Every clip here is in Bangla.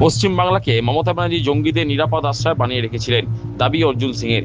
পশ্চিম বাংলাকে মমতা ব্যানার্জি জঙ্গিদের নিরাপদ আশ্রয় বানিয়ে রেখেছিলেন, দাবি অর্জুন সিংয়ের।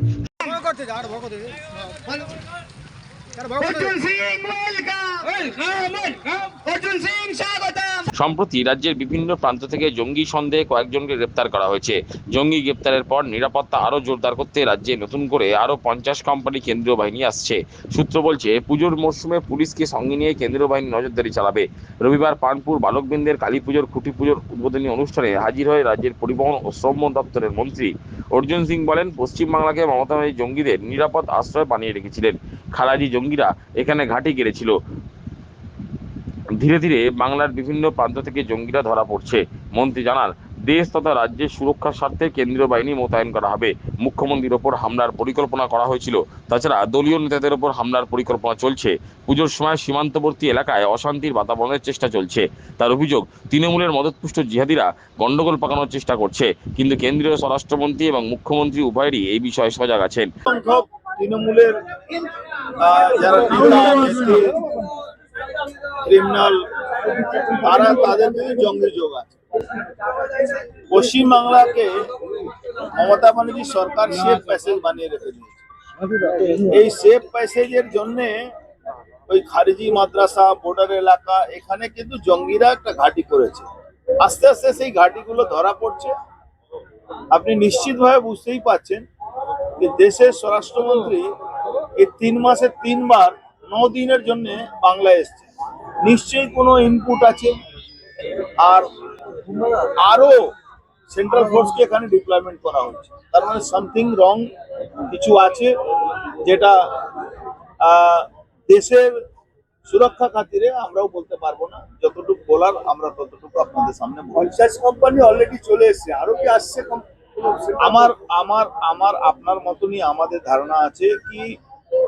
সম্প্রতি রাজ্যের বিভিন্ন প্রান্ত থেকে জঙ্গি সন্দেহে কয়েকজনকে গ্রেপ্তার করা হয়েছে। জঙ্গি গ্রেপ্তারের পর নিরাপত্তা আরও জোরদার করতে রাজ্যে নতুন করে আরও 50 কোম্পানি কেন্দ্রীয় বাহিনী আসছে। সূত্র বলছে, পুজোর মরশুমে পুলিশকে সঙ্গে নিয়ে কেন্দ্রীয় বাহিনী নজরদারি চালাবে। রবিবার পানপুর বালকবৃন্দের কালী পুজোর খুঁটি পুজোর উদ্বোধনী অনুষ্ঠানে হাজির হয়ে রাজ্যের পরিবহন ও শ্রম দপ্তরের মন্ত্রী অর্জুন সিং বলেন, পশ্চিমবাংলাকে মমতা ব্যানার্জি জঙ্গিদের নিরাপদ আশ্রয় বানিয়ে রেখেছিলেন। খালাজি জঙ্গিরা এখানে ঘাঁটি গেড়েছিল। ধীরে ধীরে বাংলার বিভিন্ন প্রান্ত থেকে জঙ্গিরা ধরা পড়ছে। মন্ত্রী জানান, দেশ তথা রাজ্যের সুরক্ষার স্বার্থে কেন্দ্রীয় বাহিনী মোতায়েন করা হবে। মুখ্যমন্ত্রীর ওপর হামলার পরিকল্পনা করা হয়েছিল। তাছাড়া দলীয় নেতাদের ওপর হামলার পরিকল্পনা চলছে। পুজোর সময় সীমান্তবর্তী এলাকায় অশান্তির বাতাবরণের চেষ্টা চলছে। তার অভিযোগ, তৃণমূলের মদতপুষ্ট জিহাদিরা গন্ডগোল পাকানোর চেষ্টা করছে। কিন্তু কেন্দ্রীয় স্বরাষ্ট্রমন্ত্রী এবং মুখ্যমন্ত্রী উভয়েরই এই বিষয়ে সজাগ আছেন। তৃণমূলের যারা ক্রিমিনাল, তারা তাদের কিন্তু জঙ্গি যোগ আছে। পশ্চিমবাংলাকে মমতা ব্যানার্জি সরকার সেফ প্যাসেজ বানিয়ে রেখে দিয়েছে। এই সেফ প্যাসেজের জন্য ওই খারিজি মাদ্রাসা, বর্ডার এলাকা, এখানে কিন্তু জঙ্গিরা একটা ঘাঁটি করেছে। আস্তে আস্তে সেই ঘাঁটিগুলো ধরা পড়ছে। আপনি নিশ্চিতভাবে বুঝতেই পারছেন যে দেশের স্বরাষ্ট্রমন্ত্রী এই 3 মাসে 3 বার 9 দিনের জন্য বাংলায় এসছে। নিশ্চয়ই কোনো ইনপুট আছে, আর আরো সেন্ট্রাল ফোর্সকে এখানে ডিপ্লয়মেন্ট করা হচ্ছে। তার মানে সামথিং রং কিছু আছে, যেটা দেশের সুরক্ষা খাতিরে আমরাও বলতে পারবো না। যতটুকু বলার আমরা ততটুকু আপনাদের সামনে। 50 কোম্পানি অলরেডি চলে এসছে, আরো কি আসছে? আমার আমার আমার আপনার মতনই আমাদের ধারণা আছে কি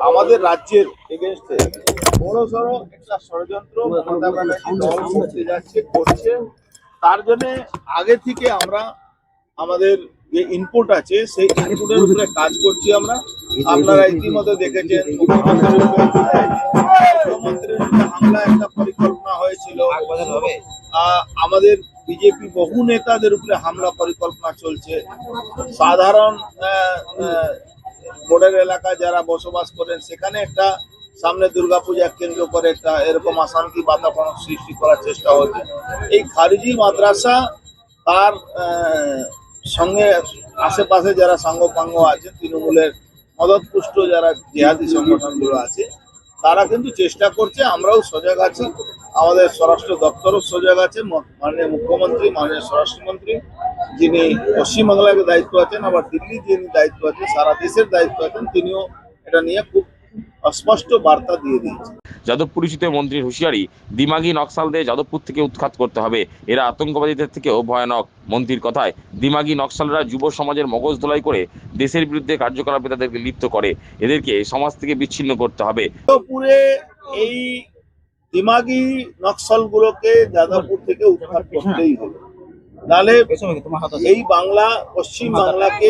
আমাদের রাজ্যের এগেনস্টে বড় সড় একটা ষড়যন্ত্র মমতা ব্যানার্জি দল করতে যাচ্ছে, করছে। তার জন্য আগে থেকে আমরা আমাদের যে ইনপুট আছে সেই ইনপুটের উপরে কাজ করছি আমরা। আপনারা ইতিমধ্যে দেখেছেন মুখ্যমন্ত্রীর হামলা একটা পরিকল্পনা হয়েছিল। আমাদের বিজেপি বহু নেতাদের উপরে হামলা পরিকল্পনা চলছে। সাধারণ বর্ডার এলাকায় যারা বসবাস করেন সেখানে একটা সামনে দুর্গাপূজা কেন্দ্র করে একটা এরকম অশান্তি বাতাবরণ সৃষ্টি করার চেষ্টা হচ্ছে। এই খারিজি মাদ্রাসা তার সঙ্গে আশেপাশে যারা সাঙ্গপাঙ্গ আছে, তৃণমূলের মদতপুষ্ট যারা জিহাদি সংগঠনগুলো আছে, তারা কিন্তু চেষ্টা করছে। আমরাও সজাগ আছি, আমাদের স্বরাষ্ট্র দপ্তরও সজাগ আছে। মাননীয় মুখ্যমন্ত্রী, মাননীয় স্বরাষ্ট্রমন্ত্রী যিনি পশ্চিমবাংলাকে দায়িত্ব আছেন, আবার দিল্লি যিনি দায়িত্ব আছেন, সারা দেশের দায়িত্ব আছেন, তিনিও এটা নিয়ে খুব স্পষ্ট বার্তা দিয়ে দিয়েছেন। যাদবপুর ইস্যুতে মন্ত্রীর হুঁশিয়ারি, দিমাগি নকশালদের যাদবপুর থেকে উৎখাত করতে হবে। এরা আতঙ্কবাদীদের থেকেও ভয়ানক। মন্ত্রীর কথায়, দিমাগি নকশালরা যুব সমাজের মগজ ধোলাই করে দেশের বিরুদ্ধে কার্যকলাপে তাদেরকে লিপ্ত করে। এদেরকে সমাজ থেকে বিচ্ছিন্ন করতে হবে। পুরে এই দিমাগি নকশালগুলোকে যাদবপুর থেকে উৎখাত করতেই হবে। নাহলে এই বাংলা, পশ্চিম বাংলাকে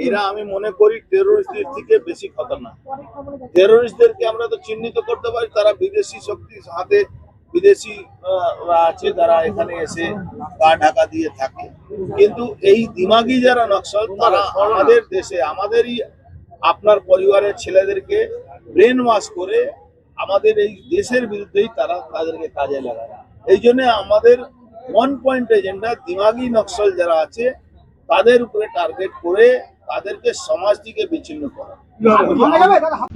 এরা আমি মনে করি টেরোরিস্টদের থেকে বেশি খতরনাক। টেরোরিস্টদেরকে আমরা তো চিহ্নিত করতে পারি, তারা বিদেশি শক্তির হাতে, বিদেশি আছে যারা এখানে এসে গা ঢাকা দিয়ে থাকে। কিন্তু এই দিমাগি যারা নকশাল, তারা আমাদের দেশে, আমাদেরই আপনার পরিবারের ছেলেদেরকে ব্রেন ওয়াশ করে আমাদের এই দেশের বিরুদ্ধেই তারা তাদেরকে কাজে লাগায়। এই জন্য আমাদের 1 পয়েন্ট এজেন্ডা দিমাগি নকশাল যারা আছে তাদের উপরে টার্গেট করে তাদেরকে সমাজ থেকে বিচ্ছিন্ন করা।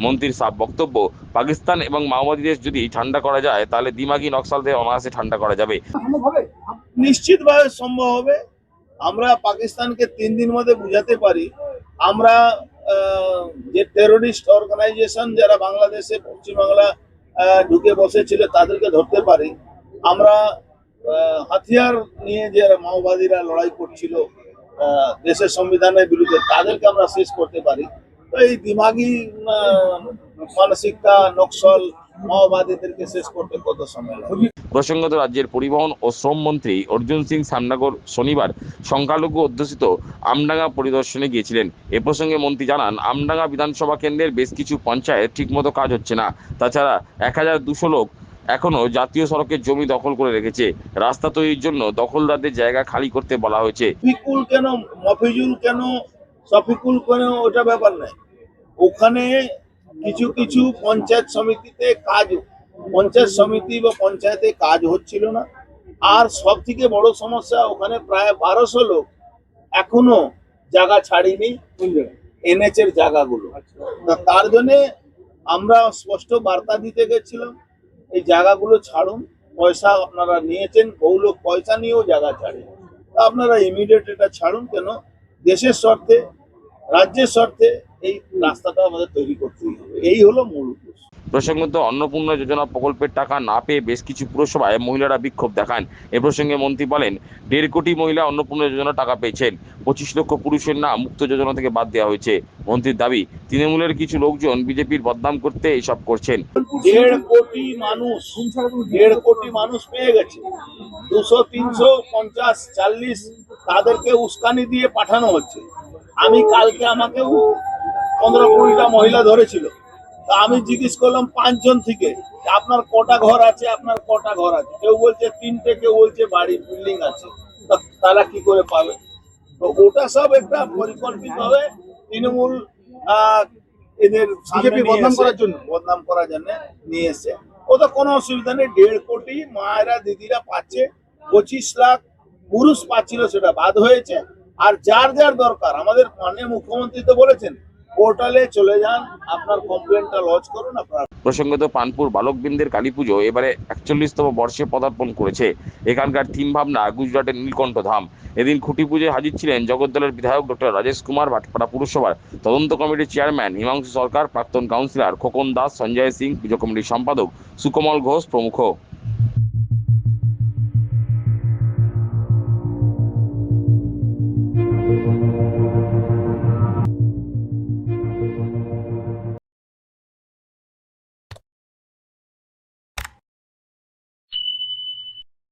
মন্ত্রীর সাফ বক্তব্য, পাকিস্তান এবং মাওবাদীদের যদি ঠান্ডা করা যায়, তাহলে দিমাগি নকশালদের অনায়াসে ঠান্ডা করা যাবে। নিশ্চিতভাবে সম্ভব হবে। আমরা পাকিস্তানকে 3 দিন মধ্যে বুঝাতে পারি আমরা যে টেরোরিস্ট অর্গানাইজেশন যারা বাংলাদেশে, পশ্চিমবাংলা ঢুকে বসেছিল তাদেরকে ধরতে পারি। আমরা হাতিয়ার নিয়ে যে মাওবাদীরা লড়াই করছিল দেশের সংবিধানের বিরুদ্ধে, তাদেরকে আমরা শেষ করতে পারি। তো এই দিমাগি মানসিকতা নকশাল মাওবাদীদেরকে শেষ করতে কত সময় লাগে? প্রসঙ্গত, রাজ্যের পরিবহন ও শ্রম মন্ত্রী অর্জুন সিং সামনাগর শনিবার সংখ্যালঘু অধ্যুষিত আমডাঙ্গা পরিদর্শনে গিয়েছিলেন। এ প্রসঙ্গে মন্ত্রী জানান, আমডাঙ্গা বিধানসভা কেন্দ্রের বেশ কিছু পঞ্চায়েত ঠিকমতো কাজ হচ্ছে না। তাছাড়া 1200 লোক এখনো জাতীয় সড়কের জমি দখল করে রেখেছে। রাস্তা তৈরির জন্য দখলদারদের জায়গা খালি করতে বলা হয়েছে। ফিকুল কেন, মফিজুল কেন, শফিকুল কেন, ওটা ব্যাপার নাই। ওখানে কিছু কিছু পঞ্চায়েত সমিতিতে কাজ, পঞ্চায়েত সমিতি বা পঞ্চায়েতে কাজ হচ্ছিল না। আর সব থেকে বড় সমস্যা, ওখানে প্রায় 1200 লোক এখনো জায়গা ছাড়িনি, এনএচ এর জায়গাগুলো। তার জন্য আমরা স্পষ্ট বার্তা দিতে গেছিলাম, এই জায়গাগুলো ছাড়ুন। পয়সা আপনারা নিয়েছেন, বহু লোক পয়সা নিয়েও জায়গা ছাড়ে, তা আপনারা ইমিডিয়েট এটা ছাড়ুন। কেন, দেশের স্বার্থে, রাজ্যের স্বার্থে এই রাস্তাটা আমাদের তৈরি করতেই হবে, এই হলো মূল উদ্দেশ্য। প্রসঙ্গত অন্নপূর্ণা যোজনা প্রকল্পের টাকা না পেয়ে বেশ কিছু পুরসভায় মহিলারা বিক্ষোভ দেখান। এ প্রসঙ্গে মন্ত্রী বলেন, 1.5 কোটি মহিলা অন্নপূর্ণা যোজনা টাকা পেয়েছেন। 25 লক্ষ পুরুষের নাম মুক্ত যোজনা থেকে বাদ দেওয়া হয়েছে। মন্ত্রীর দাবি, তৃণমূলের কিছু লোকজন বিজেপির বদনাম করতে এসব করছেন। 1.5 কোটি মানুষ, 1.5 কোটি মানুষ পেয়ে গেছে। 200, 300, 50, 40 তাদেরকে উস্কানি দিয়ে পাঠানো হচ্ছে। আমি কালকে, আমাকেও 15-20টা মহিলা ধরেছিল। তা আমি জিজ্ঞেস করলাম 5 জন থেকে, যে আপনার কটা ঘর আছে, আপনার কটা ঘর আছে। কেউ বলছে 3টে, কেউ বলছে বাড়ি বিল্ডিং আছে। তা তারা কি করে পাবে? তো ওটা সব একটা পরিকল্পিত হবে তৃণমূল এদের বিজেপি বদনাম করার জন্য নিয়ে এসে। ওটা কোনো অসুবিধা নেই। 1.5 কোটি মায়েরা, দিদিরা পাচ্ছে। 25 লাখ পুরুষ পাচ্ছিল, সেটা বাদ হয়েছে। আর যার যার দরকার, আমাদের মাননীয় মুখ্যমন্ত্রী তো বলেছেন, পোর্টালে চলে যান, আপনার কমপ্লেনটা লজ করুন। আপনার প্রসঙ্গত পানপুর বালকবৃন্দের কালী পুজো এবারে 41তম বর্ষে পদার্পণ করেছে। এখানকার থিম ভাবনা গুজরাটের নীলকণ্ঠ ধাম। এদিন খুঁটি পুজোয় হাজির ছিলেন জগদ্দলের বিধায়ক ডক্টর রাজেশ কুমার, ভাটপাড়া পুরসভার তদন্ত কমিটির চেয়ারম্যান হিমাংশু সরকার, প্রাক্তন কাউন্সিলর খোকন দাস, সঞ্জয় সিং, পুজো কমিটির সম্পাদক সুকমল ঘোষ প্রমুখ।